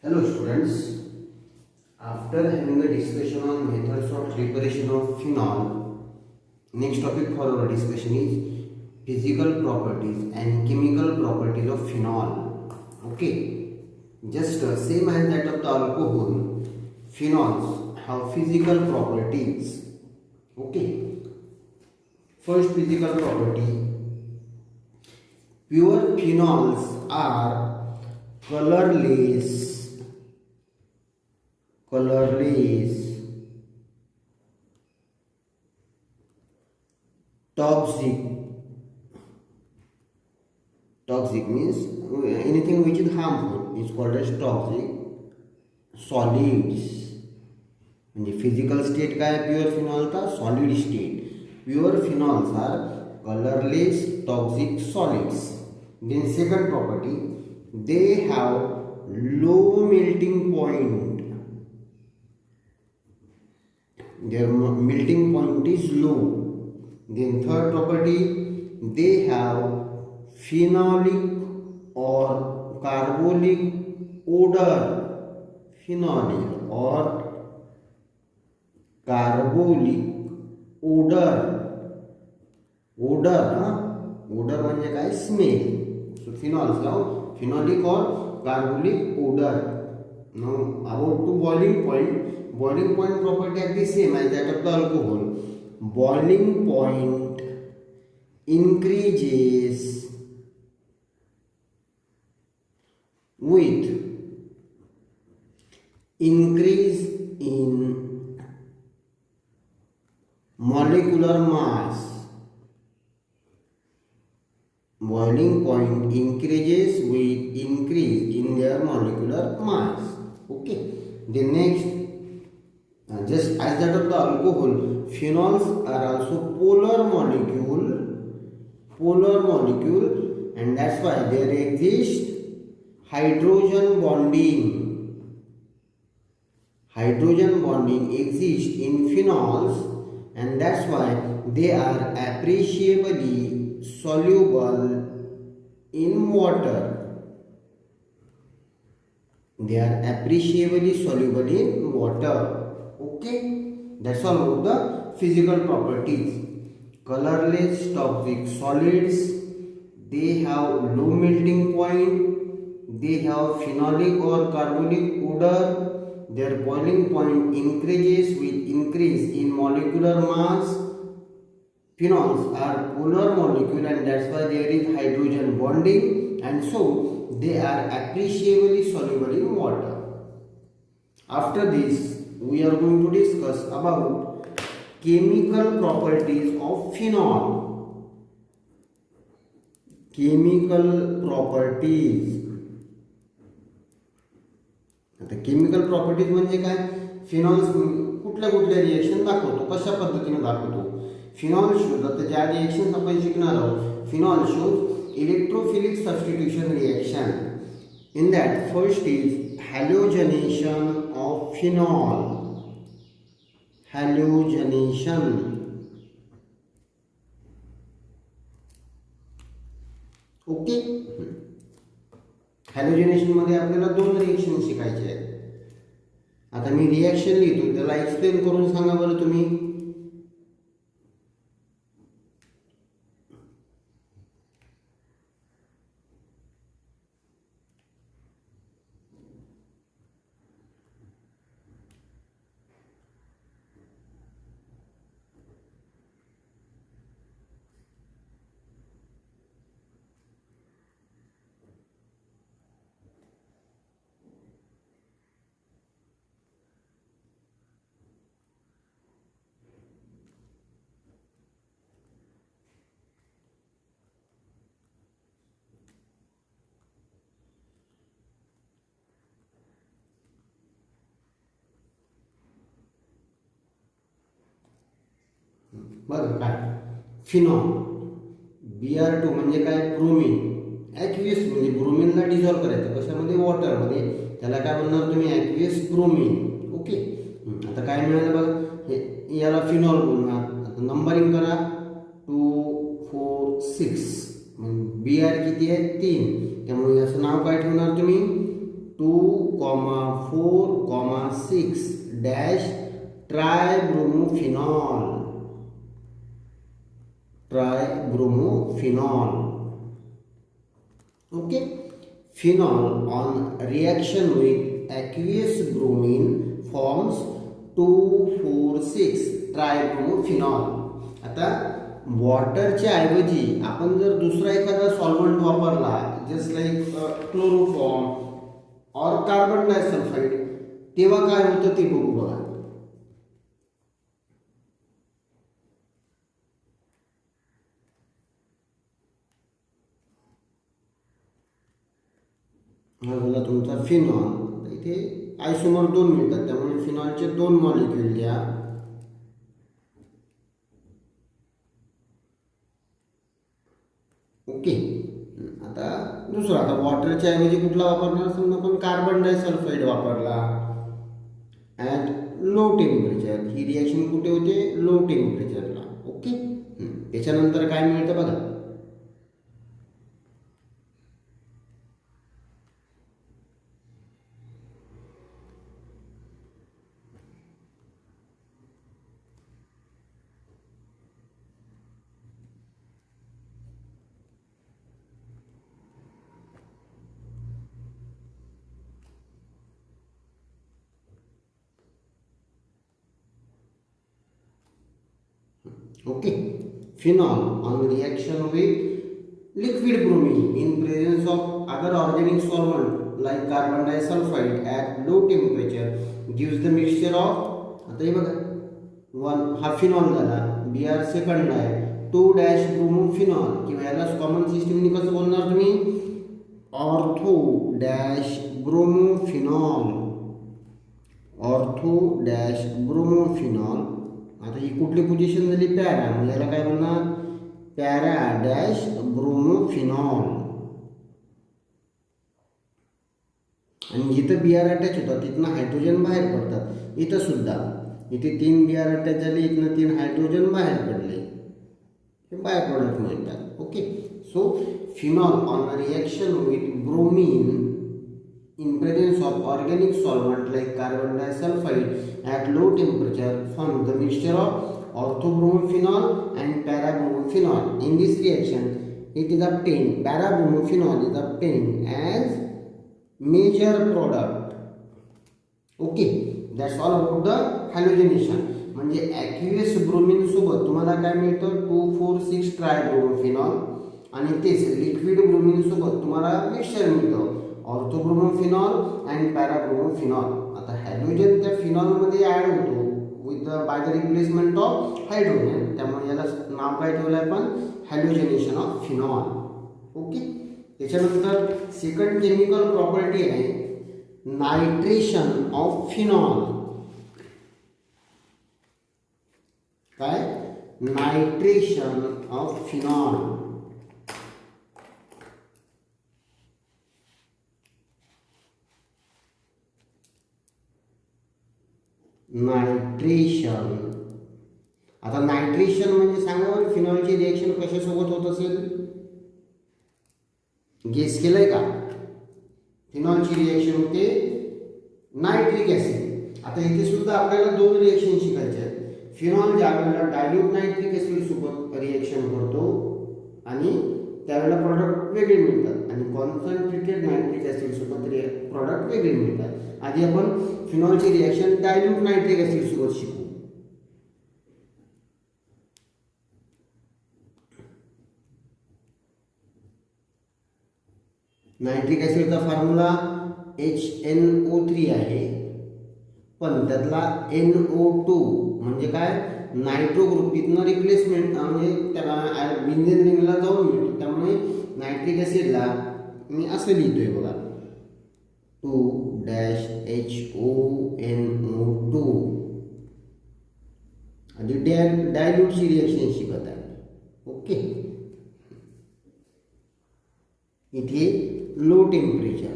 Hello students, after having a discussion on methods of preparation of phenol, next topic for our discussion is physical properties and chemical properties of phenol. Okay, just same as that of the alcohol, phenols have physical properties. Okay, first physical property, pure phenols are colorless, toxic. Toxic means anything which is harmful is called as toxic. Solids म्हणजे physical state काय pure फिनॉलचा solid state. Pure phenols are colourless toxic solids. Then second property, they have low melting point. their melting point is low. Then third property, they have phenolic or carbolic odor. Phenolic or carbolic odor. Odor म्हणजे काय, smell. So phenols have phenolic or carbolic odor. Now about to boiling point. Boiling point property are the same as that of the alcohol. Boiling point increases with increase in molecular mass. Boiling point increases with increase in their molecular mass. Okay. The next, just as that of the alcohol, phenols are also polar molecule, and that's why there exists hydrogen bonding. Hydrogen bonding exists in phenols, and that's why they are appreciably soluble in water. They are appreciably soluble in water. Okay, that's all about the physical properties. Colorless toxic solids, they have low melting point, they have phenolic or carbolic odor, their boiling point increases with increase in molecular mass. Phenols are polar molecule, and that's why there is hydrogen bonding, and so they are appreciably soluble in water. After this, we are going to discuss about chemical properties of phenol. Chemical properties. आता chemical properties म्हणजे काय, phenols कुठल्या कुठल्या reaction दाखवतो, कशा पद्धतीने दाखवतो. Phenol shows, आता ज्या रिएक्शन आपण शिकणार आहोत, phenol shows electrophilic substitution reaction. In that, first is halogenation of phenol. Halogenation. Okay. Halogenation मध्ये आपल्याला दोन रिएक्शन शिकायचे आहेत. आता मी रिएक्शन लिहितो, त्याला एक्सप्लेन करून सांगा बरं तुम्ही. बघा काय, फिनॉल Br2 म्हणजे काय, ब्रोमीन. ॲक्वियस म्हणजे ब्रोमीनला डिझॉल्व करायचं कशामध्ये, वॉटरमध्ये, त्याला काय म्हणणार तुम्ही, ॲक्वियस ब्रोमीन. ओके. आता काय मिळालं बघा, हे याला फिनॉल बोलणार. आता नंबरिंग करा, 2 4 6. Br किती आहे, 3. त्यामुळे याचं नाव काय ठेवणार तुम्ही, 2,4,6 dash tribromophenol. Okay. Phenol on reaction with aqueous bromine forms 2,4,6 tribromophenol. आता वॉटरच्या ऐवजी आपण जर दुसरा एखादा सॉल्व्हंट वापरला, जस्ट लाईक क्लोरोफॉर्म और कार्बन डायसल्फाइड, तेव्हा काय होतं ते बघू बघा. हा झाला तुमचा फिनॉल. इथे आयसोमर 2 मिळतात, त्यामुळे फिनॉलचे 2 मॉलिक्यूल घ्या. ओके. आता दुसरा, आता वॉटरच्या ऐवजी कुठला वापरणार, समजा आपण कार्बन डायसल्फाइड वापरला at low temperature. He reaction कुठे होते, लो टेम्परेचरला. ओके. त्याच्यानंतर काय मिळतं बघा. Okay. Phenol on reaction with liquid bromine in presence of other organic solvent like carbon disulfide at low temperature gives the mixture of, आता हे बघा, 1 हा फिनॉल झाला, Br सेकंड आहे, 2 डॅश ब्रोमोफिनॉल, किंवा याला कॉमन सिस्टमने कसं बोलणार तुम्ही, ऑर्थो डॅश ब्रोमोफिनॉल. आता ही कुठली पोझिशन झाली, पॅरा, म्हणजे याला काय म्हणणार, पॅरा डॅश ब्रोमोफिनॉल. आणि जिथं Br अटॅच होतात तिथनं हायड्रोजन बाहेर पडतात. इथं सुद्धा इथे 3 Br अटॅच झाले, इथनं 3 हायड्रोजन बाहेर पडले, हे बाय प्रोडक्ट मिळतात. Okay. So phenol on reaction with bromine in presence of organic solvent like carbon disulfide at low temperature forms the mixture of orthobromophenol and parabromophenol. In this reaction it is obtained, parabromophenol is obtained as major product. Okay, that's all about the halogenation. म्हणजे aqueous bromine सोबत तुम्हाला काय मिळतं, 2,4,6 tribromophenol, आणि तेच liquid bromine सोबत तुम्हाला mixture मिळतं, ऑर्थोब्रोमोफिनॉल अँड पॅराब्रोमोफिनॉल. आता हॅलोजन त्या फिनॉलमध्ये ॲड होतो with by the replacement of hydrogen, त्यामुळे याला नाव काय ठेवलं आहे आपण, हॅलोजनेशन ऑफ फिनॉल. ओके. त्याच्यानंतर सेकंड केमिकल प्रॉपर्टी आहे नायट्रेशन ऑफ फिनॉल. काय, नायट्रेशन ऑफ फिनॉल. नायट्रेशन. आता नायट्रेशन म्हणजे सांगा बरं, फिनॉलची रिएक्शन कशासोबत होत असेल, गेस केलंय का. फिनॉलची रिएक्शन होते नायट्रिक ॲसिड. आता इथे सुद्धा आपल्याला 2 रिएक्शन शिकायचे आहेत. फिनॉल ज्या वेळेला डायल्यूट नायट्रिक ॲसिड सोबत रिएक्शन करतो आणि त्यावेळेला प्रॉडक्ट वेगळे मिळतात, आणि कॉन्सन्ट्रेटेड नायट्रिक ॲसिड सोबत प्रॉडक्ट वेगळे मिळतात. आधी आपण फिनॉलची रिएक्शन डायल्यूट नायट्रिक ॲसिड सोबत शिकू. नायट्रिक ॲसिडचा फॉर्म्युला HNO3 आहे, पण त्यातला NO2 म्हणजे काय, नायट्रो ग्रुप तिथनं रिप्लेसमेंट म्हणजे त्याला बेंझीन रिंगला जाऊन मिळतो. त्यामुळे नायट्रिक ॲसिडला मी असं लिहितोय बघा, 2-HONO2. आधी डायल्यूटची रिएक्शन शिकत आहे. ओके. इथे लो टेम्परेचर,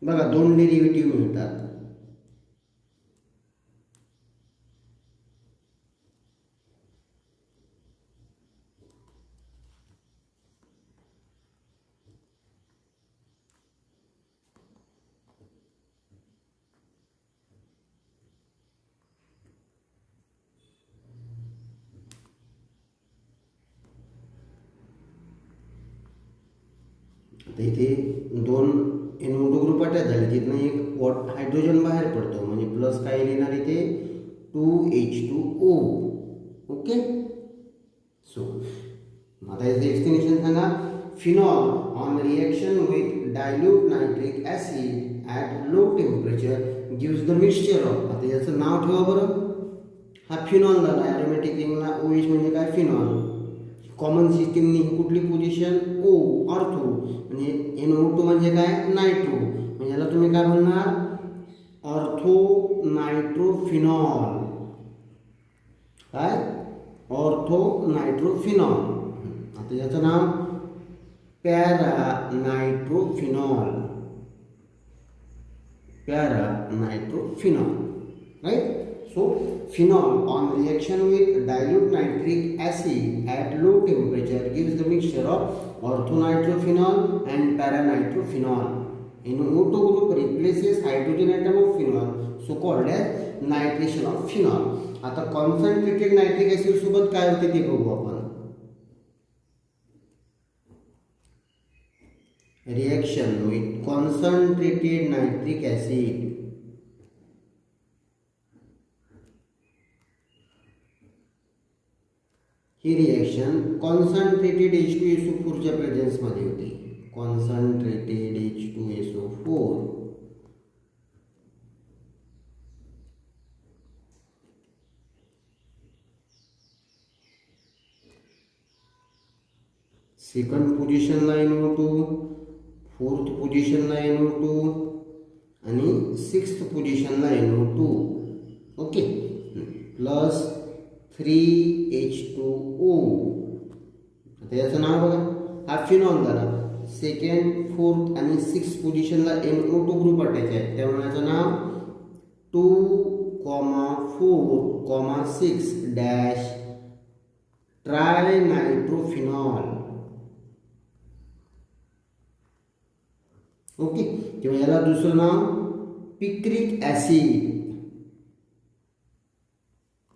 बघा 2 डेरिव्हेटिव्ह मिळतात. आता इथे दोन NO2 ग्रुप अटॅच झाले, तिथनं एक हायड्रोजन बाहेर पडतो, म्हणजे प्लस काय येणार इथे 2H2O. ओके. सो आता याचं एक्सप्लेनेशन सांगा. Phenol on reaction with dilute nitric acid at low temperature gives the mixture of. आता याचं नाव ठेवा बरं. हा फिनॉल झाला. ॲरोमॅटिक रिंगला OH म्हणजे काय, फिनॉल. कॉमन सिस्टीमनी कुठली पोझिशन, O, ऑर्थो. म्हणजे NO2 म्हणजे काय, नायट्रो. म्हणजे याला तुम्ही काय म्हणणार, ऑर्थो नायट्रोफिनॉल. काय, ऑर्थो नायट्रोफिनॉल. आता याचं नाव para nitrophenol. Para nitrophenol. Right. So phenol on reaction with dilute nitric acid at low temperature gives the mixture of orthonitrophenol and paranitrophenol. NO2 group replaces hydrogen atom of phenol, so called as nitration of phenol. आता concentrated nitric acid सोबत काय होते ते बघू आपण. Reaction with concentrated nitric acid. He reaction concentrated H2SO4 च्या presence मध्ये होती. Concentrated H2SO4. सेकंड पोझिशनला NO2, फोर्थ पोझिशनला NO2 आणि सिक्स्थ पोझिशनला NO2. ओके. Plus 3H2O. आता याचं नाव बघा. हा फिनॉल झाला. सेकंड, फोर्थ आणि सिक्स्थ पोझिशनला NO2 ग्रुप अटॅच आहे, त्यामुळे याचं नाव 2,4,6 डॅश ट्रायनायट्रोफिनॉल. ओके. किंवा याला दुसरं नाव picric acid.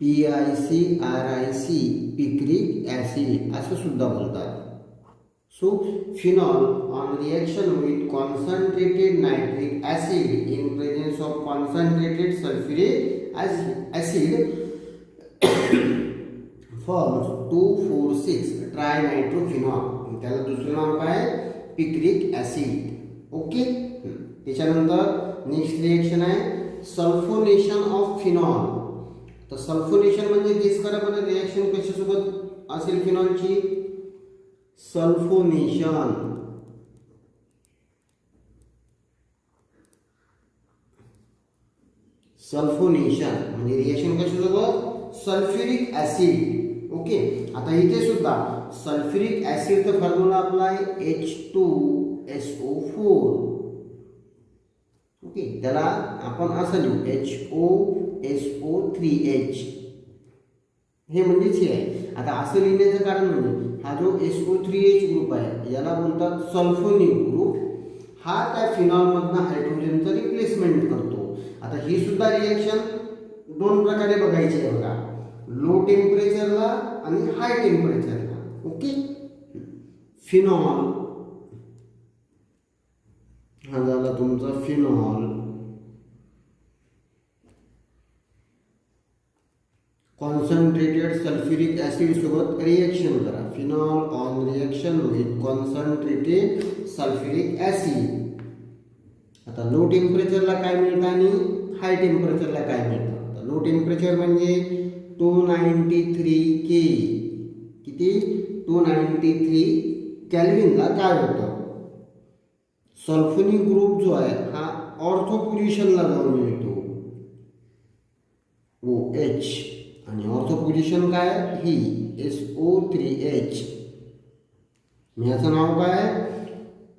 PICRIC, picric acid असं सुद्धा बोलतात. So phenol on reaction with concentrated nitric acid in presence of concentrated sulphuric acid forms 2,4,6 trinitrophenol. त्याला दुसरं नाव काय, पिक्रिक ॲसिड. ओके. त्याच्यानंतर नेक्स्ट रिएक्शन आहे सल्फोनेशन ऑफ फिनॉल. तर सल्फोनेशन म्हणजे गेस करा बरं, रिएक्शन कशासोबत असेल फिनॉलची, सल्फोनेशन. सल्फोनेशन म्हणजे रिएक्शन कशासोबत, सल्फ्युरिक ॲसिड. ओके. आता इथे सुद्धा सल्फ्युरिक ॲसिडचा फॉर्म्युला अप्लाय H2SO4. ओके. त्याला आपण असं लिहू HOSO3H. हे म्हणजेच हे आहे. आता असं लिहिण्याचं कारण म्हणजे हा जो SO3H ग्रुप आहे याला बोलतात सल्फोनिक ग्रुप. हा त्या फिनॉलमधनं हायड्रोजनचं रिप्लेसमेंट करतो. आता ही सुद्धा रिएक्शन दोन प्रकारे बघायची आहे बघा, लो टेम्परेचरला आणि हाय टेम्परेचरला. ओके. फिनॉल हा झाला तुमचा फिनॉल. कॉन्सन्ट्रेटेड सल्फ्युरिक ॲसिड सोबत रिएक्शन करा. Phenol on reaction with concentrated sulphuric acid. आता लो टेम्परेचरला काय मिळतं आणि हाय टेम्परेचरला काय मिळतं. आता लो टेम्परेचर म्हणजे 293 K. किती, 293 केल्विनला काय होतं. सल्फोनिक ग्रुप जो आहे हा ऑर्थो पोझिशनला जाऊन मिळतो OH. आणि ऑर्थो पोझिशन काय, ही SO3H. याचं नाव काय,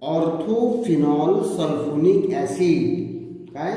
ऑर्थोफिनॉल सल्फोनिक ॲसिड. काय,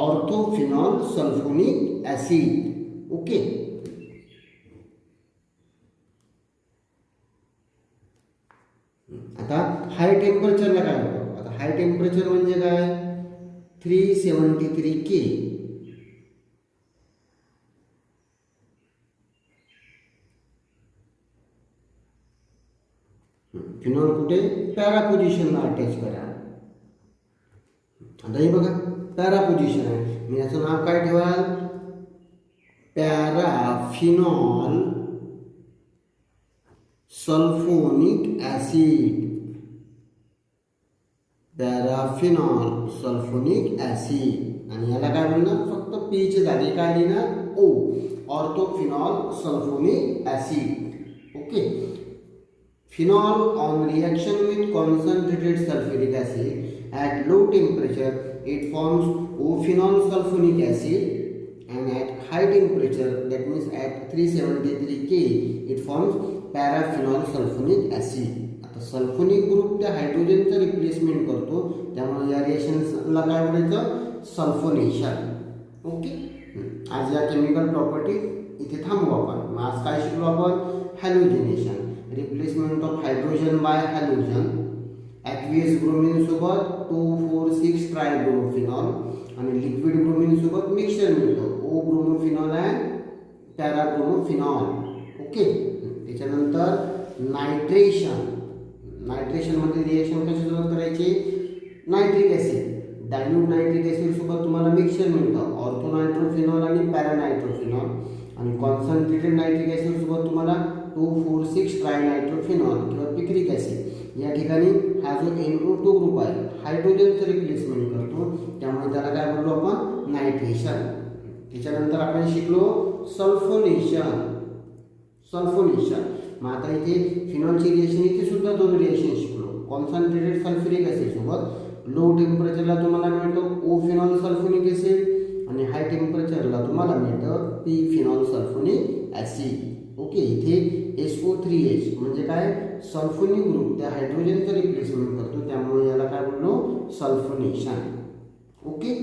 ऑर्थोफिनॉल सल्फोनिक ॲसिड. ओके. आता हाय टेम्परेचरला काय होतं. आता हाय टेम्परेचर म्हणजे काय, 373 K. फिनॉल कुठे पॅरा पोझिशनला अटॅच करा. आता हे बघा पॅरा पोझिशन आहे, मी याचं नाव काय ठेवाल, पॅराफिनॉल सल्फोनिक ॲसिड. पॅराफिनॉल सल्फोनिक ॲसिड आणि याला काय म्हणणार, फक्त पी च्या जागी काय लिहिणार, o, orthophenol sulphonic acid. Okay. Phenol on reaction with concentrated sulfuric acid at low temperature it forms O-phenol sulfonic acid and at high temperature that means at 373 K it forms paraphenol sulfonic acid. आता sulphonic group त्या हायड्रोजनचं replacement करतो, त्यामुळे या रिएक्शनला काय म्हणायचं, sulphonation. Okay. आज या chemical property इथे थांबू आपण. आज काय शिकलो आपण, halogenation, replacement of hydrogen by halogen, aqueous bromine सोबत 2,4,6 ट्रायब्रोमोफिनॉल आणि लिक्विड ब्रोमीन सोबत मिक्सचर मिळतो o bromophenol and parabromophenol. Okay. त्याच्यानंतर नायट्रेशन, नायट्रेशनमध्ये रिएक्शन कशासोबत करायची, nitric acid, dilute nitric acid सोबत तुम्हाला मिक्सचर मिळतं ऑर्थोनायट्रोफिनॉल आणि पॅरानायट्रोफिनॉल, आणि कॉन्सन्ट्रेटेड नायट्रिक ॲसिड सोबत तुम्हाला 2,4,6 ट्रायनायट्रोफिनॉल किंवा पिक्रिक ॲसिड. या ठिकाणी हा जो NO2 ग्रुप आहे हायड्रोजनचं रिप्लेसमेंट करतो, त्यामुळे त्याला काय बोललो आपण, नायट्रेशन. त्याच्यानंतर आपण शिकलो सल्फोनेशन. सल्फोनेशन मग आता इथे फिनॉलची रिएक्शन, इथे सुद्धा दोन रिएक्शन शिकलो. कॉन्सन्ट्रेटेड सल्फ्युरिक ॲसिड सोबत लो टेम्परेचरला तुम्हाला मिळतं ओ फिनॉल सल्फोनिक ॲसिड आणि हाय टेम्परेचरला तुम्हाला मिळतं P phenol sulphonic acid. Okay. इथे SO3H म्हणजे काय, सल्फोनिक ग्रुप त्या हायड्रोजनचं रिप्लेसमेंट करतो, त्यामुळे याला काय बोललो, सल्फोनेशन. ओके.